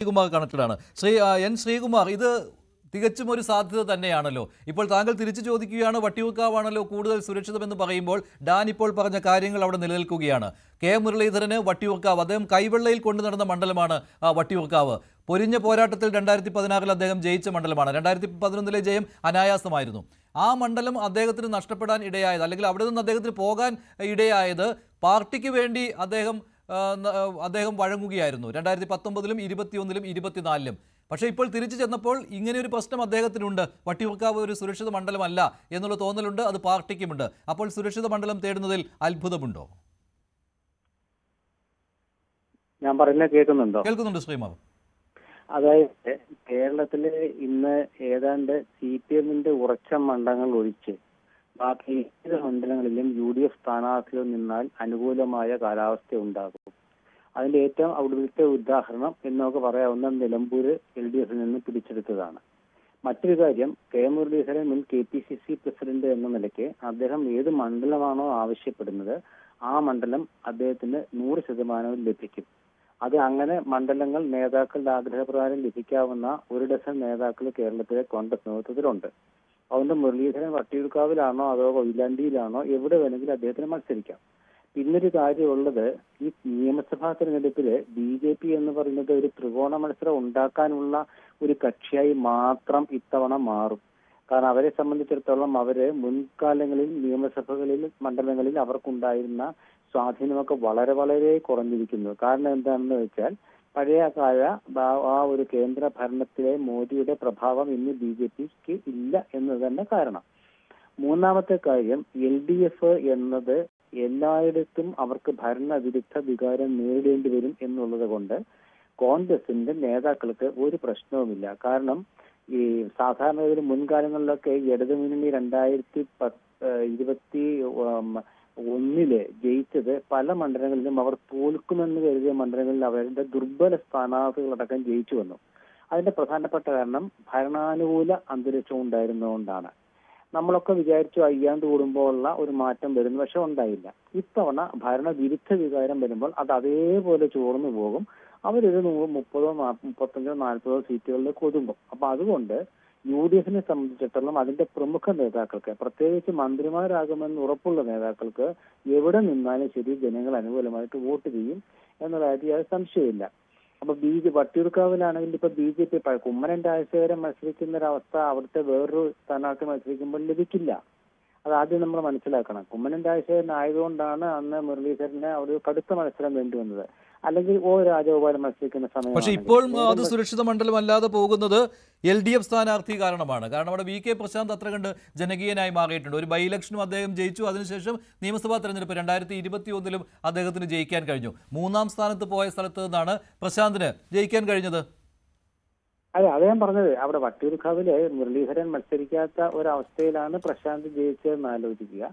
Sreekumar connected ആണ്. N Sreekumar, ഇത് തികച്ചും ഒരു സാധ്യത തന്നെയാണല്ലോ. ഇപ്പോൾ താങ്കൾ തിരിച്ചു ചോദിക്കുകയാണ്, വട്ടിയൂർക്കാവാണല്ലോ കൂടുതൽ സുരക്ഷിതമെന്ന് പറയുമ്പോൾ ഡാൻ ഇപ്പോൾ പറഞ്ഞ കാര്യങ്ങൾ അവിടെ നിലനിൽക്കുകയാണ്. കെ മുരളീധരന് വട്ടിയൂർക്കാവ്, അദ്ദേഹം കൈവെള്ളയിൽ കൊണ്ടു നടന്ന മണ്ഡലമാണ് വട്ടിയൂർക്കാവ്. പൊരിഞ്ഞ പോരാട്ടത്തിൽ 2016 അദ്ദേഹം ജയിച്ച മണ്ഡലമാണ്. 2011 ജയം അനായാസമായിരുന്നു. ആ മണ്ഡലം അദ്ദേഹത്തിന് നഷ്ടപ്പെടാൻ ഇടയായത്, അല്ലെങ്കിൽ അവിടെ നിന്ന് അദ്ദേഹത്തിന് പോകാൻ ഇടയായത് പാർട്ടിക്ക് വേണ്ടി അദ്ദേഹം വഴങ്ങുകയായിരുന്നു 2019, 2021, 2024. പക്ഷേ ഇപ്പോൾ തിരിച്ചു ചെന്നപ്പോൾ ഇങ്ങനെയൊരു പ്രശ്നം അദ്ദേഹത്തിനുണ്ട്. വട്ടിയൂർക്കാവ് ഒരു സുരക്ഷിത മണ്ഡലമല്ല എന്നുള്ള തോന്നലുണ്ട്, അത് പാർട്ടിക്കുമുണ്ട്. അപ്പോൾ സുരക്ഷിത മണ്ഡലം തേടുന്നതിൽ അത്ഭുതമുണ്ടോ? ഞാൻ പറയുന്നത് കേൾക്കുന്നുണ്ടോ? കേൾക്കുന്നുണ്ട് ശ്രീമാവ്. അതായത് കേരളത്തില് ഇന്ന് ഏതാണ്ട് CPM-ന്റെ ഉറച്ച മണ്ഡലങ്ങൾ ഒഴിച്ച് ബാക്കി ഏത് മണ്ഡലങ്ങളിലും UDF സ്ഥാനാർത്ഥികൾ നിന്നാൽ അനുകൂലമായ കാലാവസ്ഥ ഉണ്ടാകും. അതിന്റെ ഏറ്റവും അവിടുത്തെ ഉദാഹരണം എന്നൊക്കെ പറയാവുന്ന നിലമ്പൂര് LDF നിന്ന് പിടിച്ചെടുത്തതാണ്. മറ്റൊരു കാര്യം, കെ മുരളീധരൻ മുൻ KPCC പ്രസിഡന്റ് എന്ന നിലയ്ക്ക് അദ്ദേഹം ഏത് മണ്ഡലമാണോ ആവശ്യപ്പെടുന്നത് ആ മണ്ഡലം അദ്ദേഹത്തിന് 100% ലഭിക്കും. അത് അങ്ങനെ മണ്ഡലങ്ങൾ നേതാക്കളുടെ ആഗ്രഹപ്രകാരം ലഭിക്കാവുന്ന 1 ഡസൻ നേതാക്കൾ കേരളത്തിലെ കോൺഗ്രസ് നേതൃത്വത്തിലുണ്ട്. അതുകൊണ്ട് മുരളീധരൻ വട്ടിയൂർക്കാവിലാണോ അതോ കൊയിലാണ്ടിയിലാണോ എവിടെ വേണമെങ്കിലും അദ്ദേഹത്തിന് മത്സരിക്കാം. പിന്നൊരു കാര്യമുള്ളത്, ഈ നിയമസഭാ തെരഞ്ഞെടുപ്പില് BJP എന്ന് പറയുന്നത് ഒരു ത്രികോണ മത്സരം ഉണ്ടാക്കാനുള്ള ഒരു കക്ഷിയായി മാത്രം ഇത്തവണ മാറും. കാരണം അവരെ സംബന്ധിച്ചിടത്തോളം അവര് മുൻകാലങ്ങളിൽ നിയമസഭകളിൽ മണ്ഡലങ്ങളിൽ അവർക്കുണ്ടായിരുന്ന സ്വാധീനമൊക്കെ വളരെ വളരെ കുറഞ്ഞിരിക്കുന്നു. കാരണം എന്താണെന്ന് വെച്ചാൽ പഴയകാല ആ ഒരു കേന്ദ്ര ഭരണത്തിലെ മോദിയുടെ പ്രഭാവം ഇന്ന് BJPക്ക് ഇല്ല എന്നത് തന്നെ കാരണം. മൂന്നാമത്തെ കാര്യം, LDF എന്നത് എല്ലായിടത്തും അവർക്ക് ഭരണവിരുദ്ധ വികാരം നേരിടേണ്ടി വരും എന്നുള്ളത് കൊണ്ട് കോൺഗ്രസിന്റെ നേതാക്കൾക്ക് ഒരു പ്രശ്നവുമില്ല. കാരണം ഈ സാധാരണ ഒരു മുൻകാലങ്ങളിലൊക്കെ ഇടതുമുന്നണി 2021 ജയിച്ചത് പല മണ്ഡലങ്ങളിലും അവർ തോൽക്കുമെന്ന് കരുതിയ മണ്ഡലങ്ങളിൽ അവരുടെ ദുർബല സ്ഥാനാർത്ഥികളടക്കം ജയിച്ചു വന്നു. അതിന്റെ പ്രധാനപ്പെട്ട കാരണം ഭരണാനുകൂല അന്തരീക്ഷം ഉണ്ടായിരുന്നുകൊണ്ടാണ്. നമ്മളൊക്കെ വിചാരിച്ചു 5 കൂടുമ്പോഴുള്ള ഒരു മാറ്റം വരുന്നു, പക്ഷെ ഉണ്ടായില്ല. ഇത്തവണ ഭരണവിരുദ്ധ വികാരം വരുമ്പോൾ അത് അതേപോലെ ചോർന്നു പോകും. അവരൊരു 30, 35, 40 സീറ്റുകളിലേക്ക് ഒതുങ്ങും. അപ്പൊ അതുകൊണ്ട് UDF-നെ സംബന്ധിച്ചിടത്തോളം അതിന്റെ പ്രമുഖ നേതാക്കൾക്ക്, പ്രത്യേകിച്ച് മന്ത്രിമാരാകുമെന്ന് ഉറപ്പുള്ള നേതാക്കൾക്ക് എവിടെ നിന്നാലും ശരി ജനങ്ങൾ അനുകൂലമായിട്ട് വോട്ട് ചെയ്യും എന്നുള്ള കാര്യം സംശയമില്ല. അപ്പൊ വട്ടിയൂർക്കാവിലാണെങ്കിൽ ഇപ്പൊ BJP കുമ്മനം രാജശേഖരൻ മത്സരിക്കുന്ന ഒരവസ്ഥ അവിടുത്തെ വേറൊരു സ്ഥാനാർത്ഥി മത്സരിക്കുമ്പോൾ ലഭിക്കില്ല. അത് ആദ്യം നമ്മൾ മനസ്സിലാക്കണം. കുമ്മനം രാജശേഖരൻ ആയതുകൊണ്ടാണ് അന്ന് മുരളീധരന് ഒരു കടുത്ത മത്സരം വേണ്ടി വന്നത്. അല്ലെങ്കിൽ രാജഗോപാലൻ മത്സരിക്കുന്ന സമയം. പക്ഷേ ഇപ്പോൾ അത് സുരക്ഷിത മണ്ഡലം അല്ലാതെ പോകുന്നത് LDF സ്ഥാനാർത്ഥി കാരണമാണ്. കാരണം അവിടെ VK പ്രശാന്ത് അത്ര കണ്ട് ജനകീയനായി മാറിയിട്ടുണ്ട്. ഒരു ബൈ ഇലക്ഷനും അദ്ദേഹം ജയിച്ചു. അതിനുശേഷം നിയമസഭാ തെരഞ്ഞെടുപ്പ് 2021 അദ്ദേഹത്തിന് ജയിക്കാൻ കഴിഞ്ഞു. 3-ാം സ്ഥാനത്ത് പോയ സ്ഥലത്ത് നിന്നാണ് പ്രശാന്തിന് ജയിക്കാൻ കഴിഞ്ഞത്. അതെ, അത് ഞാൻ പറഞ്ഞത്. അവിടെ വട്ടിയൂർക്കാവില് മുരളീധരൻ മത്സരിക്കാത്ത ഒരവസ്ഥയിലാണ് പ്രശാന്ത് ജയിച്ചതെന്ന് ആലോചിക്കുക.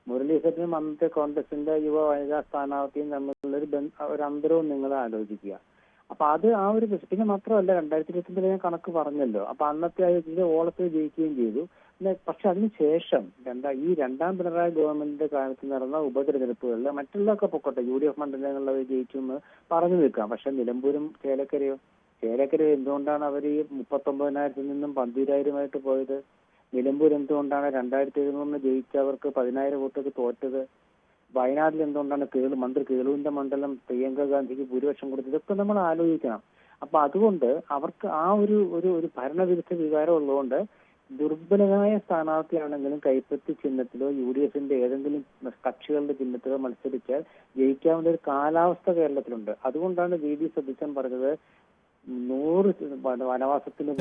മുരളീധരനും അന്നത്തെ കോൺഗ്രസിന്റെ യുവ വനിതാ സ്ഥാനാർത്ഥിയും തമ്മിലുള്ള ഒരു അന്തരവും നിങ്ങൾ ആലോചിക്കുക. അപ്പൊ അത് ആ ഒരു, പിന്നെ മാത്രമല്ല 2021 ഞാൻ കണക്ക് പറഞ്ഞല്ലോ. അപ്പൊ അന്നത്തെ ഇതിന്റെ ഓളത്തിൽ ജയിക്കുകയും ചെയ്തു. പക്ഷെ അതിനുശേഷം ഈ 2ാം പിണറായി ഗവൺമെന്റിന്റെ കാലത്ത് നടന്ന ഉപതെരഞ്ഞെടുപ്പുകളിൽ മറ്റുള്ളതൊക്കെ പൊക്കോട്ടെ, UDF മണ്ഡലങ്ങളിൽ അവർ ജയിച്ചു എന്ന് പറഞ്ഞു നിൽക്കാം. പക്ഷെ നിലമ്പൂരും ചേലക്കര എന്തുകൊണ്ടാണ് അവർ ഈ 39,000-ൽ നിന്നും 12,000-ആയിട്ട് പോയത്? നിലമ്പൂർ എന്തുകൊണ്ടാണ് 2,700 ജയിച്ചവർക്ക് 10,000 വോട്ടൊക്കെ തോറ്റത്? വയനാട്ടിൽ എന്തുകൊണ്ടാണ് മന്ത്രി കേളുവിന്റെ മണ്ഡലം പ്രിയങ്ക ഗാന്ധിക്ക് ഭൂരിപക്ഷം കൊടുത്തത്? ഇതൊക്കെ നമ്മൾ ആലോചിക്കണം. അപ്പൊ അതുകൊണ്ട് അവർക്ക് ആ ഒരു ഭരണവിരുദ്ധ വികാരം ഉള്ളതുകൊണ്ട് ദുർബലമായ സ്ഥാനാർത്ഥിയാണെങ്കിലും കൈപ്പത്തി ചിഹ്നത്തിലോ UDF-ന്റെ ഏതെങ്കിലും കക്ഷികളുടെ ചിഹ്നത്തിലോ മത്സരിച്ചാൽ ജയിക്കാവുന്ന ഒരു കാലാവസ്ഥ കേരളത്തിലുണ്ട്. അതുകൊണ്ടാണ് VD സതീശൻ പറഞ്ഞത് 100 വനവാസത്തിന്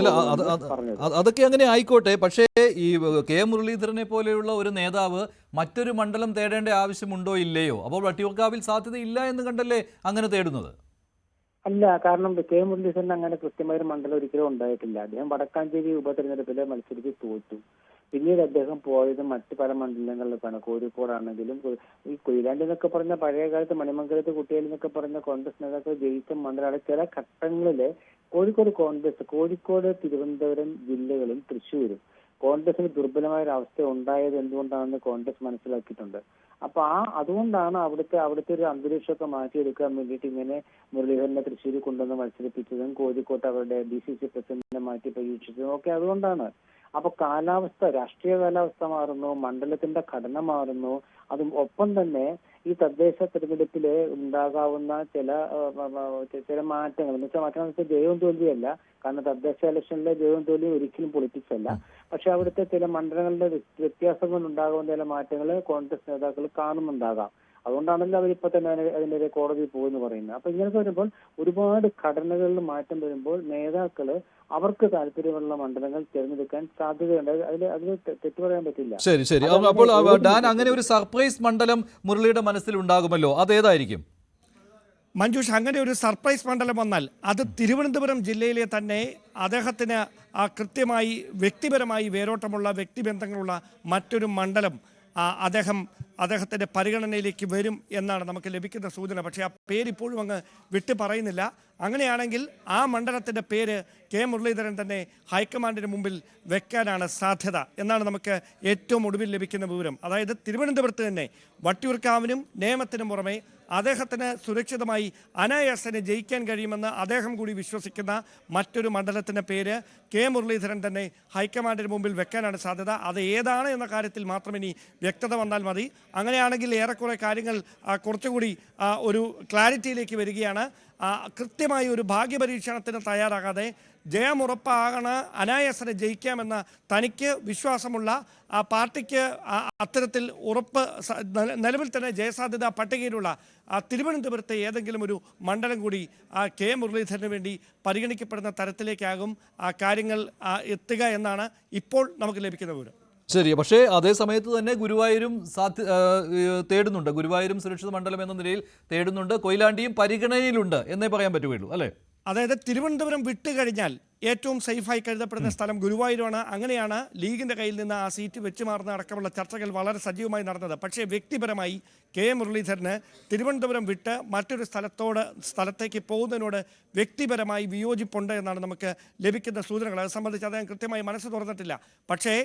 പറഞ്ഞത്. അതൊക്കെ അങ്ങനെ ആയിക്കോട്ടെ. പക്ഷേ ഈ കെ മുരളീധരനെ പോലെയുള്ള ഒരു നേതാവ് മറ്റൊരു മണ്ഡലം തേടേണ്ട ആവശ്യമുണ്ടോ ഇല്ലയോ? അപ്പോൾ വട്ടിയൂർക്കാവിൽ സാധ്യതയില്ല എന്ന് കണ്ടല്ലേ അങ്ങനെ തേടുന്നത്? അല്ല, കാരണം കെ മുരളീധരൻ അങ്ങനെ കൃത്യമായ ഒരു മണ്ഡലം ഒരിക്കലും ഉണ്ടായിട്ടില്ല. അദ്ദേഹം വടക്കാഞ്ചേരി ഉപതെരഞ്ഞെടുപ്പിലെ മത്സരിച്ച് തോറ്റു. പിന്നീട് അദ്ദേഹം പോയത് മറ്റു പല മണ്ഡലങ്ങളിലേക്കാണ്. കോഴിക്കോടാണെങ്കിലും ഈ കൊയിലാണ്ടി എന്നൊക്കെ പറഞ്ഞ പഴയ കാലത്ത് മണിമംഗലത്ത് കുട്ടികളിൽ നിന്നൊക്കെ പറഞ്ഞ കോൺഗ്രസ് നേതാക്കൾ ജയിച്ച മണ്ഡലമാണ്. ചില ഘട്ടങ്ങളില് കോഴിക്കോട്, തിരുവനന്തപുരം ജില്ലകളിൽ, തൃശ്ശൂരും കോൺഗ്രസിന് ദുർബലമായ ഒരു അവസ്ഥ ഉണ്ടായത് എന്തുകൊണ്ടാണെന്ന് കോൺഗ്രസ് മനസ്സിലാക്കിയിട്ടുണ്ട്. അപ്പൊ അതുകൊണ്ടാണ് അവിടുത്തെ ഒരു അന്തരീക്ഷമൊക്കെ മാറ്റിയെടുക്കാൻ വേണ്ടിയിട്ട് ഇങ്ങനെ മുരളീധരനെ തൃശ്ശൂർ കൊണ്ടുവന്ന് മത്സരിപ്പിച്ചതും കോഴിക്കോട്ട് അവരുടെ BCC പ്രസിഡന്റിനെ മാറ്റി പരീക്ഷിച്ചതും ഒക്കെ അതുകൊണ്ടാണ്. അപ്പൊ രാഷ്ട്രീയ കാലാവസ്ഥ മാറുന്നു, മണ്ഡലത്തിന്റെ ഘടന മാറുന്നു. അതും ഒപ്പം തന്നെ ഈ തദ്ദേശ തെരഞ്ഞെടുപ്പില് ഉണ്ടാകാവുന്ന ചില മാറ്റങ്ങൾ എന്ന് വെച്ചാൽ ജയവും തോൽവിയല്ല. കാരണം തദ്ദേശ ഇലക്ഷനിലെ ജയവും തോൽവിയും ഒരിക്കലും പൊളിറ്റിക്സ് അല്ല. പക്ഷെ അവിടുത്തെ ചില മണ്ഡലങ്ങളുടെ വ്യത്യാസം കൊണ്ടുണ്ടാകുന്ന ചില മാറ്റങ്ങൾ കോൺഗ്രസ് നേതാക്കൾ കാണുന്നുണ്ടാകാം. അതുകൊണ്ടാണല്ലോ അവരിപ്പോ തന്നെ അതിനെതിരെ കോടതിയിൽ പോകുമെന്ന് പറയുന്നത്. അപ്പൊ ഇങ്ങനത്തെ വരുമ്പോൾ ഒരുപാട് ഘടനകളിൽ മാറ്റം വരുമ്പോൾ നേതാക്കള് അവർക്ക് താല്പര്യമുള്ള മണ്ഡലങ്ങൾ തിരഞ്ഞെടുക്കാൻ സാധ്യതയുണ്ട്. അതിൽ തെറ്റു പറയാൻ പറ്റില്ല. ശരി ശരി. അപ്പോൾ ഡാൻ, അങ്ങനെ ഒരു സർപ്രൈസ് മണ്ഡലം മുരളിയുടെ മനസ്സിൽ ഉണ്ടാകുമല്ലോ, അതേതായിരിക്കും? മഞ്ജുഷ്, അങ്ങനെ ഒരു സർപ്രൈസ് മണ്ഡലം വന്നാൽ അത് തിരുവനന്തപുരം ജില്ലയിലെ തന്നെ അദ്ദേഹത്തിന് കൃത്യമായി വ്യക്തിപരമായി വേരോട്ടമുള്ള വ്യക്തിബന്ധങ്ങളുള്ള മറ്റൊരു മണ്ഡലം അദ്ദേഹത്തിൻ്റെ പരിഗണനയിലേക്ക് വരും എന്നാണ് നമുക്ക് ലഭിക്കുന്ന സൂചന. പക്ഷേ ആ പേര് ഇപ്പോഴും അങ്ങ് വിട്ടു പറയുന്നില്ല. അങ്ങനെയാണെങ്കിൽ ആ മണ്ഡലത്തിൻ്റെ പേര് കെ മുരളീധരൻ തന്നെ ഹൈക്കമാൻഡിന് മുമ്പിൽ വെക്കാനാണ് സാധ്യത എന്നാണ് നമുക്ക് ഏറ്റവും ഒടുവിൽ ലഭിക്കുന്ന വിവരം. അതായത് തിരുവനന്തപുരത്ത് തന്നെ വട്ടിയൂർക്കാവിനും നേമത്തിനും പുറമെ അദ്ദേഹത്തിന് സുരക്ഷിതമായി അനായാസനെ ജയിക്കാൻ കഴിയുമെന്ന് അദ്ദേഹം കൂടി വിശ്വസിക്കുന്ന മറ്റൊരു മണ്ഡലത്തിൻ്റെ പേര് കെ മുരളീധരൻ തന്നെ ഹൈക്കമാൻഡിന് മുമ്പിൽ വെക്കാനാണ് സാധ്യത. അത് ഏതാണ് എന്ന കാര്യത്തിൽ മാത്രം ഇനി വ്യക്തത വന്നാൽ മതി. അങ്ങനെയാണെങ്കിൽ ഏറെക്കുറെ കാര്യങ്ങൾ കുറച്ചുകൂടി ഒരു ക്ലാരിറ്റിയിലേക്ക് വരികയാണ്. കൃത്യമായി ഒരു ഭാഗ്യപരീക്ഷണത്തിന് തയ്യാറാകാതെ ജയമുറപ്പാകണ അനായാസനെ ജയിക്കാമെന്ന തനിക്ക് വിശ്വാസമുള്ള പാർട്ടിക്ക് അത്തരത്തിൽ ഉറപ്പ് നിലവിൽ തന്നെ ജയസാധ്യത പട്ടികയിലുള്ള തിരുവനന്തപുരത്തെ ഏതെങ്കിലും ഒരു മണ്ഡലം കൂടി കെ മുരളീധരന് വേണ്ടി പരിഗണിക്കപ്പെടുന്ന തരത്തിലേക്കാകും കാര്യങ്ങൾ എത്തുക എന്നാണ് ഇപ്പോൾ നമുക്ക് ലഭിക്കുന്ന വിവരം. ശരി. പക്ഷേ അതേ സമയത്ത് തന്നെ ഗുരുവായൂരും തേടുന്നുണ്ട്. ഗുരുവായൂരും സുരക്ഷിത മണ്ഡലം എന്ന നിലയിൽ തേടുന്നുണ്ട്. കൊയിലാണ്ടിയും പരിഗണനയിലുണ്ട് എന്നേ പറയാൻ പറ്റുകയുള്ളൂ, അല്ലേ? അതായത് തിരുവനന്തപുരം വിട്ടുകഴിഞ്ഞാൽ ഏറ്റവും സേഫായി കരുതപ്പെടുന്ന സ്ഥലം ഗുരുവായൂരാണ്. അങ്ങനെയാണ് ലീഗിന്റെ കയ്യിൽ നിന്ന് ആ സീറ്റ് വെച്ച് മാറുന്ന അടക്കമുള്ള ചർച്ചകൾ വളരെ സജീവമായി നടന്നത്. പക്ഷേ വ്യക്തിപരമായി കെ മുരളീധരന് തിരുവനന്തപുരം വിട്ട് മറ്റൊരു സ്ഥലത്തേക്ക് പോകുന്നതിനോട് വ്യക്തിപരമായി വിയോജിപ്പുണ്ട് എന്നാണ് നമുക്ക് ലഭിക്കുന്ന സൂചനകൾ. അത് സംബന്ധിച്ച് അദ്ദേഹം കൃത്യമായി മനസ്സ് തുറന്നിട്ടില്ല. പക്ഷേ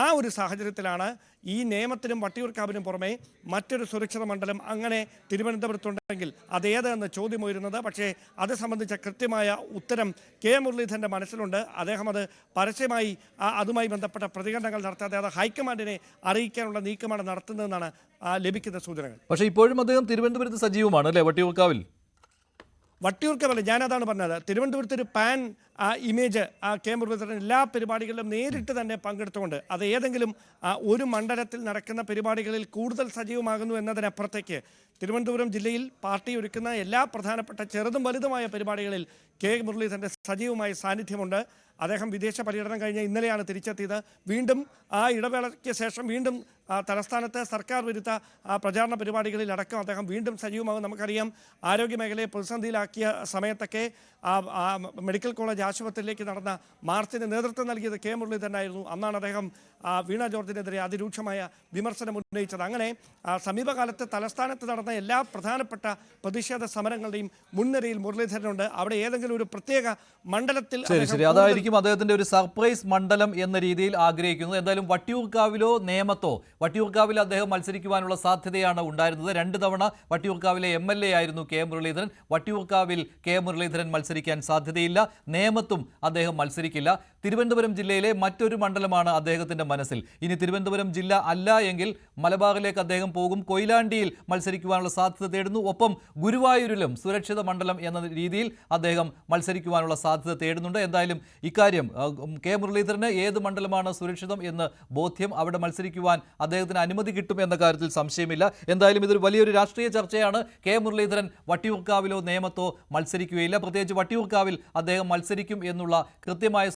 ആ ഒരു സാഹചര്യത്തിലാണ് ഈ നേമത്തിനും വട്ടിയൂർക്കാവിനും പുറമെ മറ്റൊരു സുരക്ഷിത മണ്ഡലം അങ്ങനെ തിരുവനന്തപുരത്തുണ്ടെങ്കിൽ അതേതെന്ന് ചോദ്യം ഉയരുന്നത്. പക്ഷേ അത് സംബന്ധിച്ച കൃത്യമായ ഉത്തരം കെ മുരളീധരൻ്റെ മനസ്സിലുണ്ട്. അദ്ദേഹം അത് പരസ്യമായി അതുമായി ബന്ധപ്പെട്ട പ്രതികരണങ്ങൾ നടത്താതെ അത് ഹൈക്കമാൻഡിനെ അറിയിക്കാനുള്ള നീക്കമാണ് നടത്തുന്നതെന്നാണ് ലഭിക്കുന്ന സൂചനകൾ. പക്ഷേ ഇപ്പോഴും അദ്ദേഹം തിരുവനന്തപുരത്ത് സജീവമാണ്, അല്ലേ? വട്ടിയൂർക്കാവല്ല, ഞാനതാണ് പറഞ്ഞത്. തിരുവനന്തപുരത്ത് ഒരു പാൻ ഇമേജ് കെ മുരളീധരൻ എല്ലാ പരിപാടികളിലും നേരിട്ട് തന്നെ പങ്കെടുത്തുകൊണ്ട് അത് ഏതെങ്കിലും ഒരു മണ്ഡലത്തിൽ നടക്കുന്ന പരിപാടികളിൽ കൂടുതൽ സജീവമാകുന്നു എന്നതിനപ്പുറത്തേക്ക് തിരുവനന്തപുരം ജില്ലയിൽ പാർട്ടി ഒരുക്കുന്ന എല്ലാ പ്രധാനപ്പെട്ട ചെറുതും വലുതുമായ പരിപാടികളിൽ കെ മുരളീധരൻ്റെ സജീവമായ സാന്നിധ്യമുണ്ട്. അദ്ദേഹം വിദേശ പര്യടനം കഴിഞ്ഞ് ഇന്നലെയാണ് തിരിച്ചെത്തിയത്. വീണ്ടും ആ ഇടവേളയ്ക്ക് ശേഷം വീണ്ടും തലസ്ഥാനത്ത് സർക്കാർ വിരുദ്ധ പ്രചാരണ പരിപാടികളിൽ അടക്കം അദ്ദേഹം വീണ്ടും സജീവമാകും. നമുക്കറിയാം, ആരോഗ്യമേഖലയെ പ്രതിസന്ധിയിലാക്കിയ സമയത്തൊക്കെ മെഡിക്കൽ കോളേജ് ആശുപത്രിയിലേക്ക് നടന്ന മാർച്ചിന് നേതൃത്വം നൽകിയത് കെ മുരളീധരനായിരുന്നു. അന്നാണ് അദ്ദേഹം വീണ ജോർജിനെതിരെ അതിരൂക്ഷമായ വിമർശനം ഉന്നയിച്ചത്. അങ്ങനെ സമീപകാലത്ത് തലസ്ഥാനത്ത് നടന്ന എല്ലാ പ്രധാനപ്പെട്ട പ്രതിഷേധ സമരങ്ങളുടെയും മുൻനിരയിൽ മുരളീധരനുണ്ട്. അവിടെ ഏതെങ്കിലും ഒരു പ്രത്യേക മണ്ഡലത്തിൽ അതായിരിക്കും അദ്ദേഹത്തിന്റെ ഒരു സർപ്രൈസ് മണ്ഡലം എന്ന രീതിയിൽ ആഗ്രഹിക്കുന്നത്. എന്തായാലും വട്ടിയൂർക്കാവിലോ നേമത്തോ, വട്ടിയൂർക്കാവിൽ അദ്ദേഹം മത്സരിക്കുവാനുള്ള സാധ്യതയാണ് ഉണ്ടായിരുന്നത്. 2 തവണ വട്ടിയൂർക്കാവിലെ MLA ആയിരുന്നു കെ മുരളീധരൻ. വട്ടിയൂർക്കാവിൽ കെ മുരളീധരൻ മത്സരിക്കാൻ സാധ്യതയില്ല. നേമത്തും അദ്ദേഹം മത്സരിക്കില്ല. തിരുവനന്തപുരം ജില്ലയിലെ മറ്റൊരു മണ്ഡലമാണ് അദ്ദേഹത്തിന്റെ മനസ്സിൽ. ഇനി തിരുവനന്തപുരം ജില്ല അല്ല എങ്കിൽ മലബാറിലേക്ക് അദ്ദേഹം പോകും. കൊയിലാണ്ടിയിൽ മത്സരിക്കുവാനുള്ള സാധ്യത തേടുന്നു. ഒപ്പം ഗുരുവായൂരിലും സുരക്ഷിത മണ്ഡലം എന്ന രീതിയിൽ അദ്ദേഹം മത്സരിക്കുവാനുള്ള സാധ്യത തേടുന്നുണ്ട്. എന്തായാലും ഇക്കാര്യം കെ മുരളീധരന് ഏത് മണ്ഡലമാണ് സുരക്ഷിതം എന്ന് ബോധ്യം. അവിടെ മത്സരിക്കുവാൻ അദ്ദേഹത്തിന് അനുമതി കിട്ടും എന്ന കാര്യത്തിൽ സംശയമില്ല. എന്തായാലും ഇതൊരു വലിയൊരു രാഷ്ട്രീയ ചർച്ചയാണ്. കെ മുരളീധരൻ വട്ടിയൂർക്കാവിലോ നേമത്തോ മത്സരിക്കുകയില്ല. പ്രത്യേകിച്ച് വട്ടിയൂർക്കാവിൽ അദ്ദേഹം മത്സരിക്കും എന്നുള്ള കൃത്യമായ